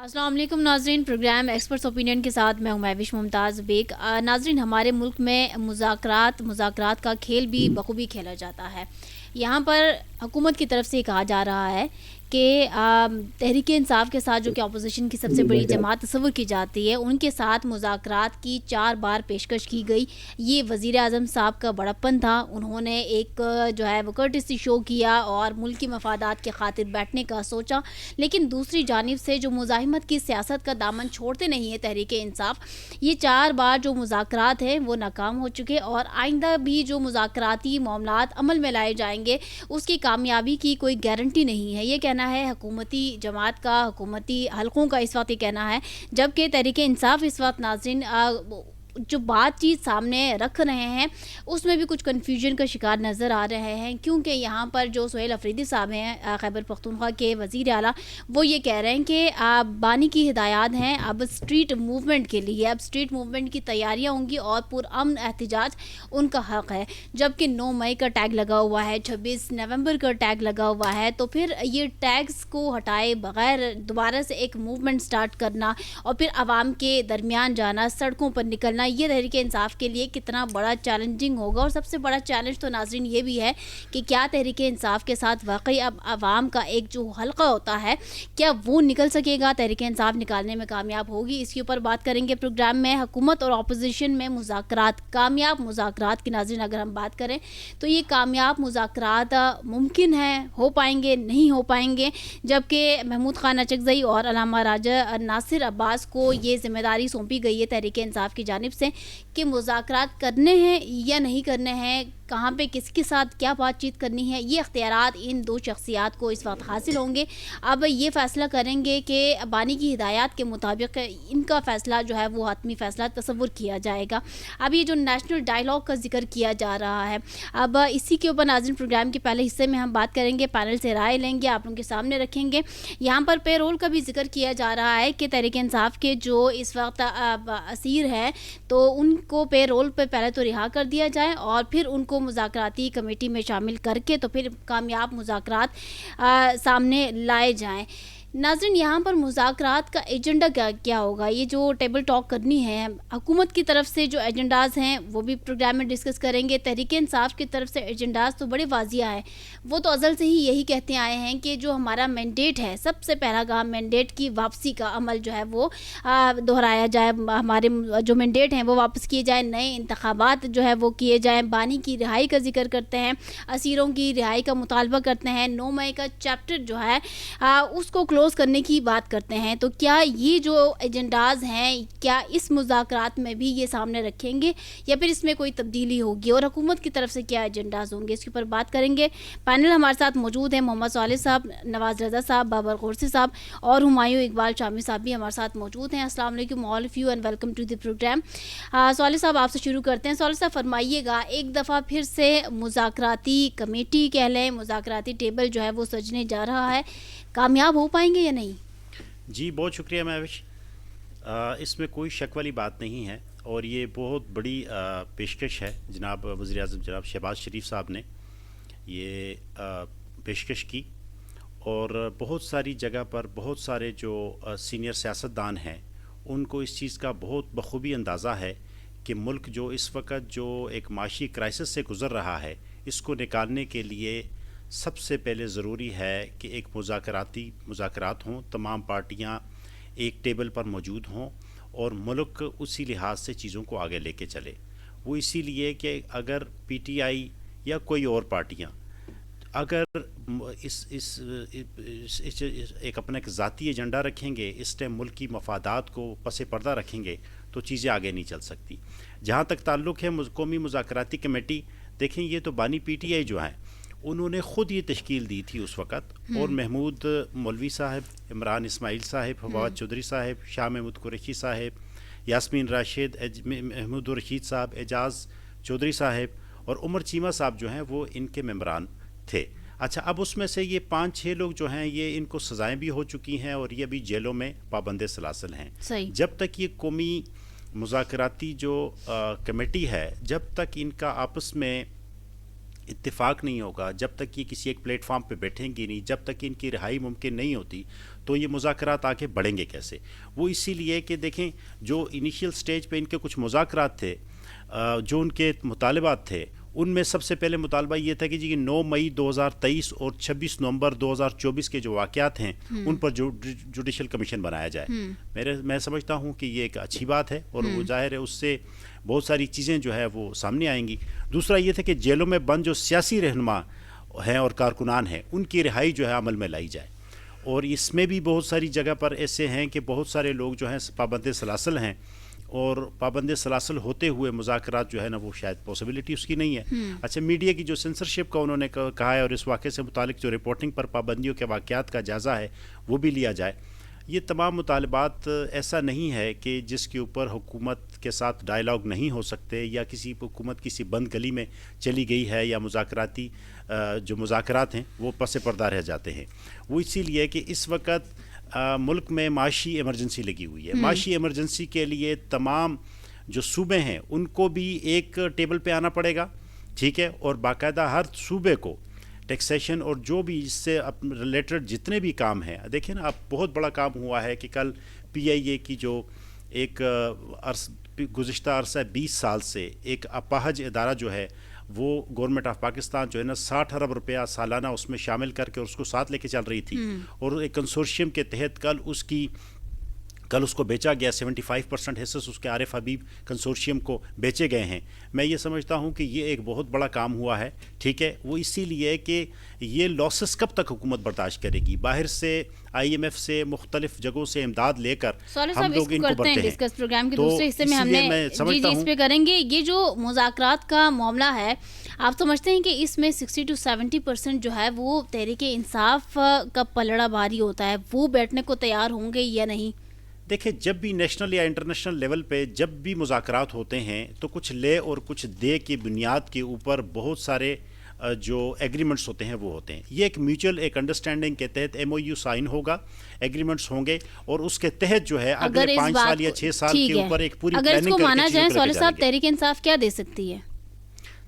السلام علیکم ناظرین، پروگرام ایکسپرٹس اوپینین کے ساتھ میں ہوں مہوش ممتاز بیگ۔ ناظرین، ہمارے ملک میں مذاکرات کا کھیل بھی بخوبی کھیلا جاتا ہے۔ یہاں پر حکومت کی طرف سے یہ کہا جا رہا ہے کہ تحریک انصاف کے ساتھ، جو کہ اپوزیشن کی سب سے بڑی جماعت تصور کی جاتی ہے، ان کے ساتھ مذاکرات کی 4 بار پیشکش کی گئی۔ یہ وزیر اعظم صاحب کا بڑپن تھا، انہوں نے ایک جو ہے وہ کرٹسی شو کیا اور ملکی مفادات کے خاطر بیٹھنے کا سوچا، لیکن دوسری جانب سے جو مزاحمت کی سیاست کا دامن چھوڑتے نہیں ہے تحریک انصاف، یہ 4 بار جو مذاکرات ہیں وہ ناکام ہو چکے، اور آئندہ بھی جو مذاکراتی معاملات عمل میں لائے جائیں گے اس کی کامیابی کی کوئی گارنٹی نہیں ہے۔ یہ کہنا ہے حکومتی جماعت کا، حکومتی حلقوں کا اس وقت یہ کہنا ہے، جبکہ تحریک انصاف اس وقت ناظرین جو بات چیت سامنے رکھ رہے ہیں اس میں بھی کچھ کنفیوژن کا شکار نظر آ رہے ہیں، کیونکہ یہاں پر جو سہیل افریدی صاحب ہیں خیبر پختونخوا کے وزیر اعلیٰ، وہ یہ کہہ رہے ہیں کہ بانی کی ہدایات ہیں اب اسٹریٹ موومنٹ کے لیے، اب اسٹریٹ موومنٹ کی تیاریاں ہوں گی اور پرامن احتجاج ان کا حق ہے، جبکہ 9 مئی کا ٹیگ لگا ہوا ہے، 26 نومبر کا ٹیگ لگا ہوا ہے، تو پھر یہ ٹیگز کو ہٹائے بغیر دوبارہ سے ایک موومنٹ سٹارٹ کرنا اور پھر عوام کے درمیان جانا، سڑکوں پر نکلنا، یہ تحریک انصاف کے لیے کتنا بڑا چیلنجنگ ہوگا۔ اور سب سے بڑا چیلنج تو ناظرین یہ بھی ہے کہ کیا تحریک انصاف کے ساتھ واقعی اب عوام کا ایک جو حلقہ ہوتا ہے کیا وہ نکل سکے گا، تحریک انصاف نکالنے میں کامیاب ہوگی؟ اس کے اوپر بات کریں گے پروگرام میں۔ حکومت اور اپوزیشن میں مذاکرات، کامیاب مذاکرات کی ناظرین اگر ہم بات کریں تو یہ کامیاب مذاکرات ممکن ہے، ہو پائیں گے، نہیں ہو پائیں گے، جبکہ محمود خان اچکزئی اور علامہ راجہ ناصر عباس کو یہ ذمہ داری سونپی گئی ہے تحریک انصاف کی جانب سے کہ مذاکرات کرنے ہیں یا نہیں کرنے ہیں، کہاں پہ کس کے ساتھ کیا بات چیت کرنی ہے، یہ اختیارات ان 2 شخصیات کو اس وقت حاصل ہوں گے۔ اب یہ فیصلہ کریں گے کہ بانی کی ہدایات کے مطابق ان کا فیصلہ جو ہے وہ حتمی فیصلہ تصور کیا جائے گا۔ اب یہ جو نیشنل ڈائیلاگ کا ذکر کیا جا رہا ہے، اب اسی کے اوپر ناظرین پروگرام کے پہلے حصے میں ہم بات کریں گے، پینل سے رائے لیں گے، آپ ان کے سامنے رکھیں گے۔ یہاں پر پے رول کا بھی ذکر کیا جا رہا ہے کہ تحریک انصاف کے جو اس وقت اسیر ہیں تو ان کو پے رول پہ پہلے تو رہا کر دیا جائے اور پھر ان کو مذاکراتی کمیٹی میں شامل کر کے تو پھر کامیاب مذاکرات سامنے لائے جائیں۔ ناظرین، یہاں پر مذاکرات کا ایجنڈا کیا ہوگا؟ یہ جو ٹیبل ٹاک کرنی ہے، حکومت کی طرف سے جو ایجنڈاز ہیں وہ بھی پروگرام میں ڈسکس کریں گے۔ تحریک انصاف کی طرف سے ایجنڈاز تو بڑے واضح ہیں، وہ تو ازل سے ہی یہی کہتے آئے ہیں کہ جو ہمارا مینڈیٹ ہے، سب سے پہلا کام مینڈیٹ کی واپسی کا عمل جو ہے وہ دہرایا جائے، ہمارے جو مینڈیٹ ہیں وہ واپس کیے جائیں، نئے انتخابات جو ہے وہ کیے جائیں، بانی کی رہائی کا ذکر کرتے ہیں، اسیروں کی رہائی کا مطالبہ کرتے ہیں، 9 مئی کا چیپٹر جو ہے اس کو کلوز کرنے کی بات کرتے ہیں۔ تو کیا یہ جو ایجنڈاز ہیں کیا اس مذاکرات میں بھی یہ سامنے رکھیں گے یا پھر اس میں کوئی تبدیلی ہوگی، اور حکومت کی طرف سے کیا ایجنڈاز ہوں گے؟ اس کے اوپر بات کریں گے۔ پینل ہمارے ساتھ موجود ہیں، محمد صالح صاحب، نواز رضا صاحب، بابر غورسی صاحب اور ہمایوں اقبال شامی صاحب بھی ہمارے ساتھ موجود ہیں۔ السلام علیکم all of you and welcome to the programme. Saleh صاحب، آپ سے شروع کرتے ہیں۔ صالح صاحب، فرمائیے گا، ایک دفعہ پھر سے مذاکراتی کمیٹی کہہ لیں، مذاکراتی ٹیبل جو ہے وہ سجنے جا رہا ہے، کامیاب ہو پائیں گے یا نہیں؟ جی بہت شکریہ مہوش، اس میں کوئی شک والی بات نہیں ہے، اور یہ بہت بڑی پیشکش ہے جناب وزیر اعظم جناب شہباز شریف صاحب نے یہ پیشکش کی، اور بہت ساری جگہ پر بہت سارے جو سینئر سیاستدان ہیں ان کو اس چیز کا بہت بخوبی اندازہ ہے کہ ملک جو اس وقت جو ایک معاشی کرائسس سے گزر رہا ہے، اس کو نکالنے کے لیے سب سے پہلے ضروری ہے کہ ایک مذاکرات ہوں، تمام پارٹیاں ایک ٹیبل پر موجود ہوں اور ملک اسی لحاظ سے چیزوں کو آگے لے کے چلے۔ وہ اسی لیے کہ اگر پی ٹی آئی یا کوئی اور پارٹیاں اگر ایک اپنا ایک ذاتی ایجنڈا رکھیں گے، اس ٹائم ملک کی مفادات کو پس پردہ رکھیں گے تو چیزیں آگے نہیں چل سکتی۔ جہاں تک تعلق ہے قومی مذاکراتی کمیٹی، دیکھیں یہ تو بانی پی ٹی آئی جو ہیں انہوں نے خود یہ تشکیل دی تھی اس وقت، اور محمود مولوی صاحب، عمران اسماعیل صاحب، فواد چودھری صاحب، شاہ محمود قریشی صاحب، یاسمین راشد، محمود رشید صاحب، اعجاز چودھری صاحب اور عمر چیمہ صاحب جو ہیں وہ ان کے ممبران تھے۔ اچھا، اب اس میں سے یہ 5-6 لوگ جو ہیں یہ ان کو سزائیں بھی ہو چکی ہیں اور یہ ابھی جیلوں میں پابند سلاسل ہیں۔ جب تک یہ قومی مذاکراتی جو کمیٹی ہے، جب تک ان کا آپس میں اتفاق نہیں ہوگا، جب تک یہ کسی ایک پلیٹ فارم پہ بیٹھیں گی نہیں، جب تک ان کی رہائی ممکن نہیں ہوتی، تو یہ مذاکرات آگے بڑھیں گے کیسے؟ وہ اسی لیے کہ دیکھیں جو انیشیل سٹیج پہ ان کے کچھ مذاکرات تھے، جو ان کے مطالبات تھے، ان میں سب سے پہلے مطالبہ یہ تھا کہ جی 9 مئی 2023 اور 26 نومبر 2024 کے جو واقعات ہیں ان پر جوڈیشل کمیشن بنایا جائے۔ میں سمجھتا ہوں کہ یہ ایک اچھی بات ہے، اور وہ ظاہر ہے اس سے بہت ساری چیزیں جو ہے وہ سامنے آئیں گی۔ دوسرا یہ تھا کہ جیلوں میں بند جو سیاسی رہنما ہیں اور کارکنان ہیں ان کی رہائی جو ہے عمل میں لائی جائے، اور اس میں بھی بہت ساری جگہ پر ایسے ہیں کہ بہت سارے لوگ جو ہیں پابند سلاسل ہیں، اور پابند سلاسل ہوتے ہوئے مذاکرات جو ہے نا وہ شاید پاسبلٹی اس کی نہیں ہے۔ اچھا، میڈیا کی جو سینسرشپ کا انہوں نے کہا ہے، اور اس واقعے سے متعلق جو رپورٹنگ پر پابندیوں کے واقعات کا جائزہ ہے وہ بھی لیا جائے۔ یہ تمام مطالبات ایسا نہیں ہے کہ جس کے اوپر حکومت کے ساتھ ڈائیلاگ نہیں ہو سکتے، یا کسی حکومت کسی بند گلی میں چلی گئی ہے، یا مذاکراتی جو مذاکرات ہیں وہ پس پردہ رہ جاتے ہیں۔ وہ اسی لیے کہ اس وقت ملک میں معاشی ایمرجنسی لگی ہوئی ہے۔ معاشی ایمرجنسی کے لیے تمام جو صوبے ہیں ان کو بھی ایک ٹیبل پہ آنا پڑے گا، ٹھیک ہے، اور باقاعدہ ہر صوبے کو ٹیکسیشن اور جو بھی اس سے ریلیٹڈ جتنے بھی کام ہیں، دیکھیں نا اب بہت بڑا کام ہوا ہے کہ کل پی آئی اے کی جو ایک گزشتہ عرصہ 20 سال سے ایک اپاہج ادارہ جو ہے وہ گورنمنٹ آف پاکستان جو ہے نا 60 ارب روپیہ سالانہ اس میں شامل کر کے اس کو ساتھ لے کے چل رہی تھی، اور ایک کنسورشیم کے تحت کل اس کو بیچا گیا، 75% حصص اس کے عارف حبیب کنسورشیم کو بیچے گئے ہیں۔ میں یہ سمجھتا ہوں کہ یہ ایک بہت بڑا کام ہوا ہے، ٹھیک ہے۔ وہ اسی لیے کہ یہ لاسز کب تک حکومت برداشت کرے گی؟ باہر سے آئی ایم ایف سے مختلف جگہوں سے امداد لے کر ہم لوگ ان کو بڑھتے ہیں۔ ڈسکس پروگرام کے دوسرے حصے میں ہم نے اس پہ کریں گے۔ یہ جو مذاکرات کا معاملہ ہے، آپ سمجھتے ہیں کہ اس میں 60 to 70% جو ہے وہ تحریک انصاف کا پلڑا بھاری ہوتا ہے، وہ بیٹھنے کو تیار ہوں گے یا نہیں؟ دیکھیں، جب بھی نیشنل یا انٹرنیشنل لیول پہ جب بھی مذاکرات ہوتے ہیں تو کچھ لے اور کچھ دے کی بنیاد کے اوپر بہت سارے جو ایگریمنٹس ہوتے ہیں وہ ہوتے ہیں۔ یہ ایک میوچل ایک انڈرسٹینڈنگ کے تحت ایم او یو سائن ہوگا، ایگریمنٹس ہوں گے، اور اس کے تحت جو ہے اگلے 5 سال یا 6 سال کے اوپر ایک پوری اگر اس کو مانا جائے، سوالے صاحب تحریک انصاف کیا دے سکتی ہے؟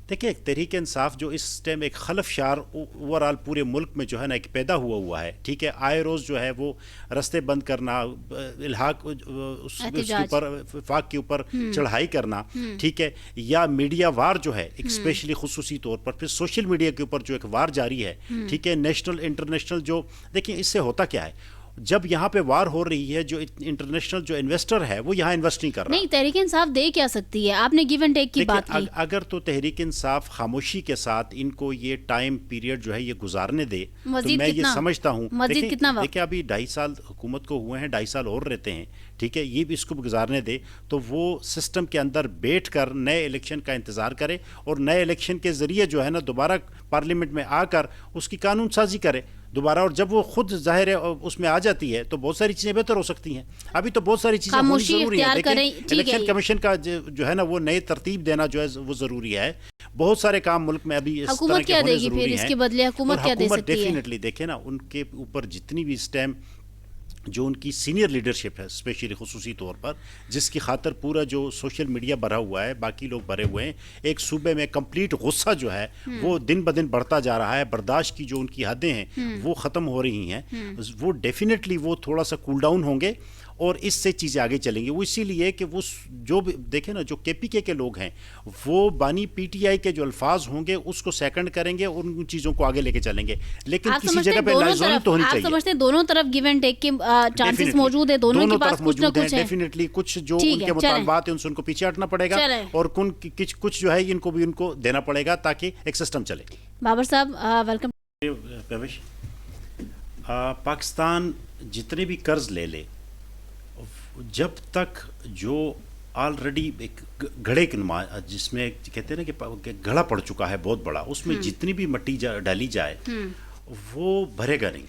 دیکھیں، تحریک انصاف جو اس ٹائم ایک خلف شار اوورال پورے ملک میں جو ہے نا ایک پیدا ہوا ہے، ٹھیک ہے، آئے روز جو ہے وہ رستے بند کرنا، الحاق اس کے اوپر وفاق کے اوپر چڑھائی کرنا، ٹھیک ہے، یا میڈیا وار جو ہے ایک اسپیشلی خصوصی طور پر، پھر سوشل میڈیا کے اوپر جو ایک وار جاری ہے، ٹھیک ہے، نیشنل انٹرنیشنل جو دیکھیں اس سے ہوتا کیا ہے، جب یہاں پہ وار ہو رہی ہے، جو انٹرنیشنل جو انویسٹر ہے وہ یہاں انویسٹ نہیں کر رہا۔ نہیں، تحریک انصاف دے کیا سکتی ہے؟ آپ نے گیو اینڈ ٹیک کی بات کی۔ اگر تو تحریک انصاف خاموشی کے ساتھ ان کو یہ ٹائم پیریڈ جو ہے یہ گزارنے دے تو میں یہ سمجھتا ہوں، دیکھیں ابھی 2.5 سال حکومت کو ہوئے ہیں، 2.5 سال اور رہتے ہیں، ٹھیک ہے، یہ بھی اس کو گزارنے دے تو وہ سسٹم کے اندر بیٹھ کر نئے الیکشن کا انتظار کرے، اور نئے الیکشن کے ذریعے جو ہے نا دوبارہ پارلیمنٹ میں آ کر اس کی قانون سازی کرے دوبارہ، اور جب وہ خود ظاہر ہے اس میں آ جاتی ہے تو بہت ساری چیزیں بہتر ہو سکتی ہیں۔ ابھی تو بہت ساری چیزیں ہونی ضروری ہے، دیکھیں الیکشن کمیشن کا جو ہے نا وہ نئی ترتیب دینا جو ہے وہ ضروری ہے۔ بہت سارے کام ملک میں ابھی اس طرح کے ہونے ضروری ہیں، اس کے بدلے حکومت کیا دے سکتی ہے؟ ڈیفینیٹلی دیکھیں نا ان کے اوپر جتنی بھی اس ٹائم جو ان کی سینئر لیڈرشپ ہے اسپیشلی خصوصی طور پر، جس کی خاطر پورا جو سوشل میڈیا بھرا ہوا ہے، باقی لوگ بھرے ہوئے ہیں، ایک صوبے میں کمپلیٹ غصہ جو ہے وہ دن بدن بڑھتا جا رہا ہے، برداشت کی جو ان کی حدیں ہیں وہ ختم ہو رہی ہیں، وہ ڈیفینیٹلی وہ تھوڑا سا کول ڈاؤن ہوں گے اور اس سے چیزیں آگے چلیں گی۔ وہ اسی لیے کہ وہ جو دیکھیں نا جو کے پی کے لوگ ہیں وہ بانی پی ٹی آئی کے جو الفاظ ہوں گے اس کو سیکنڈ کریں گے اور ان چیزوں کو آگے لے کے چلیں گے، لیکن کسی جگہ پہ لائزوننگ تو ہونی چاہیے۔ آپ سمجھتے ہیں دونوں طرف گیو اینڈ ٹیک کے چانسز موجود ہیں، دونوں کے پاس کچھ نہ کچھ ہے؟ ڈیفینیٹلی کچھ جو ان کے مطالبات ہیں ان کو پیچھے ہٹنا پڑے گا، اور کچھ جو ہے ان کو بھی ان کو دینا پڑے گا تاکہ ایک سسٹم چلے۔ بابر صاحب ویلکم۔ پیوش، پاکستان جتنے بھی قرض لے لے، جب تک جو آلریڈی ایک گھڑے کی نما جس میں کہتے ہیں نا کہ گھڑا پڑ چکا ہے بہت بڑا، اس میں جتنی بھی مٹی ڈالی جائے وہ بھرے گا نہیں۔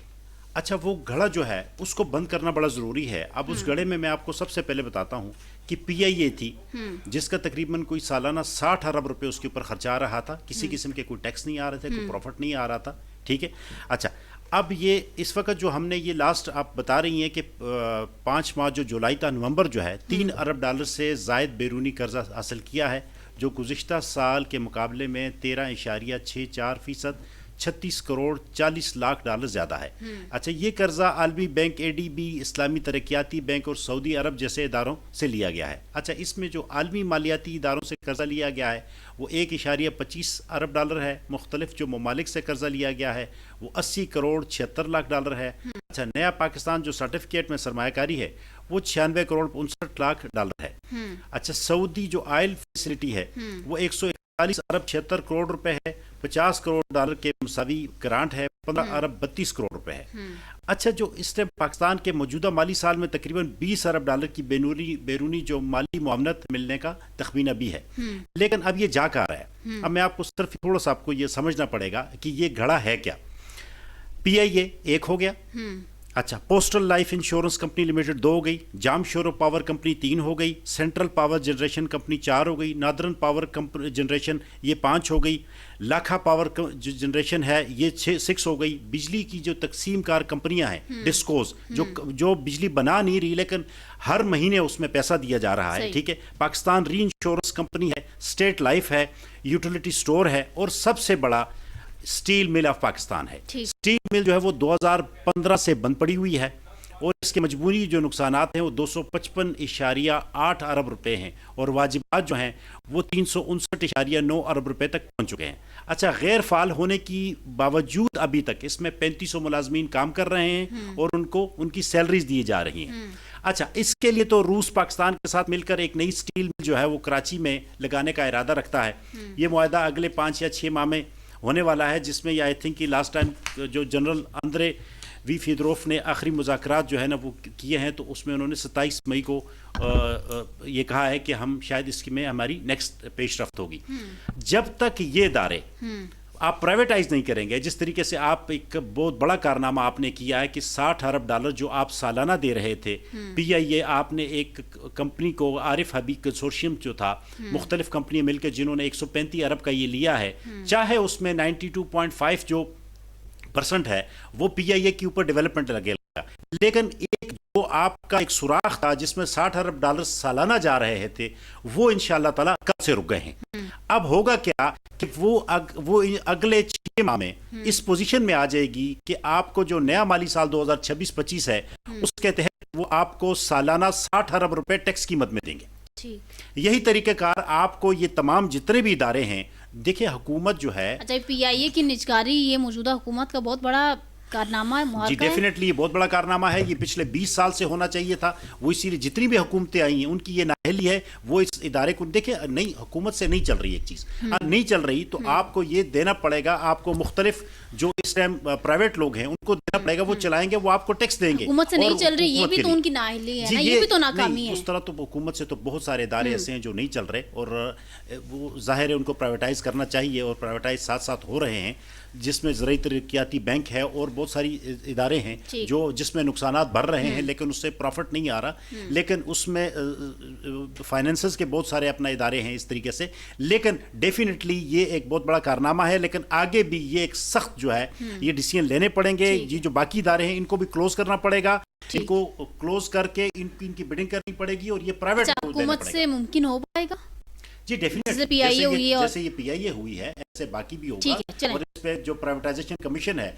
اچھا، وہ گھڑا جو ہے اس کو بند کرنا بڑا ضروری ہے۔ اب اس گھڑے میں آپ کو سب سے پہلے بتاتا ہوں کہ پی آئی اے تھی جس کا تقریباً کوئی سالانہ 60 ارب روپے اس کے اوپر خرچہ آ رہا تھا، کسی قسم کے کوئی ٹیکس نہیں آ رہے تھے، کوئی پروفٹ نہیں آ رہا تھا، ٹھیک ہے۔ اچھا، اب یہ اس وقت جو ہم نے یہ لاسٹ آپ بتا رہی ہیں کہ 5 ماہ جو جولائی تا نومبر جو ہے 3 ارب ڈالر سے زائد بیرونی قرضہ حاصل کیا ہے، جو گزشتہ سال کے مقابلے میں 13.64%، 36 کروڑ 40 لاکھ ڈالر زیادہ ہے۔ اچھا، یہ قرضہ عالمی بینک، ADB، اسلامی ترقیاتی بینک اور سعودی عرب جیسے اداروں سے لیا گیا ہے۔ اچھا، اس میں جو عالمی مالیاتی اداروں سے قرضہ لیا گیا ہے وہ 1.25 ارب ڈالر ہے۔ مختلف جو ممالک سے قرضہ لیا گیا ہے وہ 80 کروڑ 76 لاکھ ڈالر ہے۔ اچھا، نیا پاکستان جو سرٹیفکیٹ میں سرمایہ کاری ہے وہ 96 کروڑ 59 لاکھ ڈالر ہے۔ اچھا، سعودی جو آئل فیسلٹی ہے وہ 141 ارب 76 کروڑ روپے ہے، 50 کروڑ ڈالر کے مساوی گرانٹ ہے، 15 ارب 32 کروڑ روپے ہے۔ اچھا، جو اس ٹائم پاکستان کے موجودہ مالی سال میں تقریباً 20 ارب ڈالر کی بیرونی جو مالی معاونت ملنے کا تخمینہ بھی ہے، لیکن اب یہ جا کہاں رہا ہے؟ اب میں آپ کو صرف تھوڑا سا آپ کو یہ سمجھنا پڑے گا کہ یہ گھڑا ہے کیا۔ PIA 1 ہو گیا، اچھا، postal life insurance company limited 2 ہو گئی، جام شورو پاور کمپنی 3 ہو گئی، سینٹرل پاور جنریشن کمپنی 4 ہو گئی، نادرن پاور جنریشن یہ 5 ہو گئی، لاکھا پاور جنریشن ہے یہ 6 ہو گئی۔ بجلی کی جو تقسیم کار کمپنیاں ہیں ڈسکوز جو بجلی بنا نہیں رہی لیکن ہر مہینے اس میں پیسہ دیا جا رہا ہے، ٹھیک ہے، پاکستان ری انشورنس کمپنی ہے، اسٹیٹ لائف ہے، یوٹیلیٹی سٹور ہے، اور سب سے بڑا اسٹیل مل آف پاکستان ہے۔ اسٹیل مل جو ہے وہ 2015 سے بند پڑی ہوئی ہے اور اس کے مجموعی جو نقصانات ہیں وہ 255.8 ارب روپے ہیں اور واجبات جو ہیں وہ 359.9 ارب روپے تک پہنچ چکے ہیں۔ اچھا، غیر فعال ہونے کی باوجود ابھی تک اس میں 3500 ملازمین کام کر رہے ہیں اور ان کی سیلریز دی جا رہی ہیں۔ اچھا، اس کے لیے تو روس پاکستان کے ساتھ مل کر ایک نئی اسٹیل مل جو ہے وہ کراچی میں لگانے کا ارادہ رکھتا ہے۔ یہ معاہدہ اگلے 5 یا 6 ماہ میں ہونے والا ہے، جس میں یہ آئی تھنک کہ لاسٹ ٹائم جو جنرل اندرے وی فیدروف نے آخری مذاکرات جو ہے نا وہ کیے ہیں، تو اس میں انہوں نے 27 مئی کو یہ کہا ہے کہ ہم شاید اس میں ہماری نیکسٹ پیش رفت ہوگی۔ جب تک یہ ادارے آپ پرائیویٹائز نہیں کریں گے، جس طریقے سے آپ ایک بہت بڑا کارنامہ آپ نے کیا ہے کہ 60 ارب ڈالر جو آپ سالانہ دے رہے تھے، PIA آپ نے ایک کمپنی کو، عارف حبیب کنسورشیم جو تھا، مختلف کمپنیاں مل کے جنہوں نے 135 ارب کا یہ لیا ہے، چاہے اس میں 92.5 جو % ہے وہ PIA کے اوپر ڈیولپمنٹ لگے گا، لیکن ایک جو آپ کا ایک سوراخ تھا جس میں 60 ارب ڈالر سالانہ جا رہے تھے وہ انشاءاللہ تعالیٰ کب سے رک گئے ہیں۔ اب ہوگا کیا کہ وہ اگلے 6 ماہ میں اس پوزیشن میں آ جائے گی کہ آپ کو جو نیا مالی سال 2026-25 ہے اس کے تحت وہ آپ کو سالانہ 60 ارب روپے ٹیکس کی مد میں دیں گے۔ یہی طریقہ کار آپ کو یہ تمام جتنے بھی ادارے ہیں، دیکھیں حکومت جو ہے، اچھا، PIA کی نجکاری یہ موجودہ حکومت کا بہت بڑا کارنامہ ہے، جی ڈیفینیٹلی یہ بہت بڑا کارنامہ ہے، یہ پچھلے 20 سال سے ہونا چاہیے تھا، وہ اسی لیے جتنی بھی حکومتیں آئی ہیں ان کی یہ نااہلی ہے، وہ اس ادارے کو دیکھیں، نئی حکومت سے نہیں چل رہی ایک چیز، نہیں چل رہی تو آپ کو یہ دینا پڑے گا، آپ کو مختلف جو اس ٹائم پرائیویٹ لوگ ہیں ان کو دینا پڑے گا، وہ چلائیں گے، وہ آپ کو ٹیکس دیں گے۔ حکومت سے نہیں چل رہی، یہ بھی تو ان کی نااہلی ہے نا، یہ بھی تو ناکامی ہے۔ اس طرح تو حکومت سے تو بہت سارے ادارے ایسے ہیں جو نہیں چل رہے اور وہ ظاہر ہے ان کو پرائیویٹائز کرنا چاہیے اور پرائیویٹائز ساتھ ساتھ ہو رہے ہیں، جس میں زرعی ترقیاتی بینک ہے اور بہت ساری ادارے ہیں جس میں نقصانات بڑھ رہے ہیں لیکن اس سے پروفٹ نہیں آ رہا، لیکن اس میں فائنینسز کے بہت سارے اپنا ادارے ہیں اس طریقے سے، لیکن ڈیفینیٹلی یہ ایک بہت بڑا کارنامہ ہے، لیکن آگے بھی یہ ایک سخت جو ہے یہ ڈیسیژن لینے پڑیں گے، یہ جو باقی ادارے ہیں ان کو بھی کلوز کرنا پڑے گا، ان کو کلوز کر کے ان کی بڈنگ کرنی پڑے گی اور یہ پرائیویٹ حکومت سے ممکن ہو پائے گا؟ جی ڈیفینیٹلی، جیسے یہ PIA ہوئی ہے ایسے باقی بھی ہوگا، اور اس پہ جو پرائیویٹائزیشن کمیشن ہے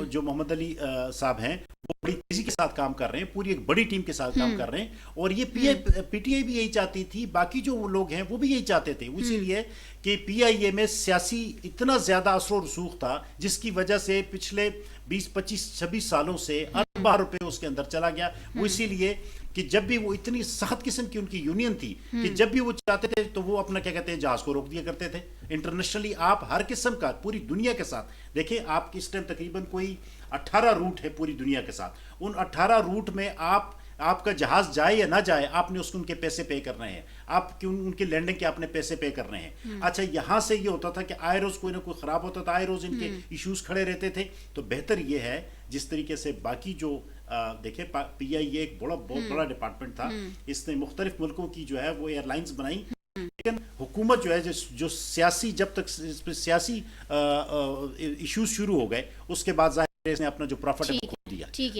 جو محمد علی صاحب ہیں وہ بڑی تیزی کے ساتھ کام کر رہے ہیں، پوری ایک بڑی ٹیم کے ساتھ کام کر رہے ہیں، اور یہ PTI بھی یہی چاہتی تھی، باقی جو لوگ ہیں وہ بھی یہی چاہتے تھے، اسی لیے کہ PIA میں سیاسی اتنا زیادہ اثر و رسوخ تھا جس کی وجہ سے پچھلے 20-25-26 سالوں سے اربوں روپے اس کے اندر چلا گیا، وہ اسی لیے کہ جب بھی وہ اتنی سخت قسم کی ان کی یونین تھی کہ جب بھی وہ چاہتے تھے تو وہ اپنا کیا کہتے ہیں جہاز کو روک دیا کرتے تھے۔ انٹرنیشنلی آپ ہر قسم کا پوری دنیا کے ساتھ دیکھیں، آپ کی اس ٹائم تقریباً کوئی 18 روٹ ہے پوری دنیا کے ساتھ، ان 18 روٹ میں آپ کا جہاز جائے یا نہ جائے آپ نے اس کو ان کے پیسے پے کرنے ہیں، آپ ان کی لینڈنگ کے اپنے پیسے پے کرنے ہیں۔ اچھا، یہاں سے یہ ہوتا تھا کہ آئے روز کوئی نہ کوئی خراب ہوتا تھا، آئے روز ان کے ایشوز کھڑے رہتے تھے، تو بہتر یہ ہے جس طریقے سے باقی جو دیکھیں PIA ایک بہت بڑا ڈپارٹمنٹ تھا، اس نے مختلف ملکوں کی جو ہے وہ ایئر لائنز بنائی، لیکن حکومت جو ہے جو سیاسی جب تک اس پہ سیاسی ایشوز شروع ہو گئے اس کے بعد ظاہر اس نے اپنا جو پروفٹ ہے کھو دیا۔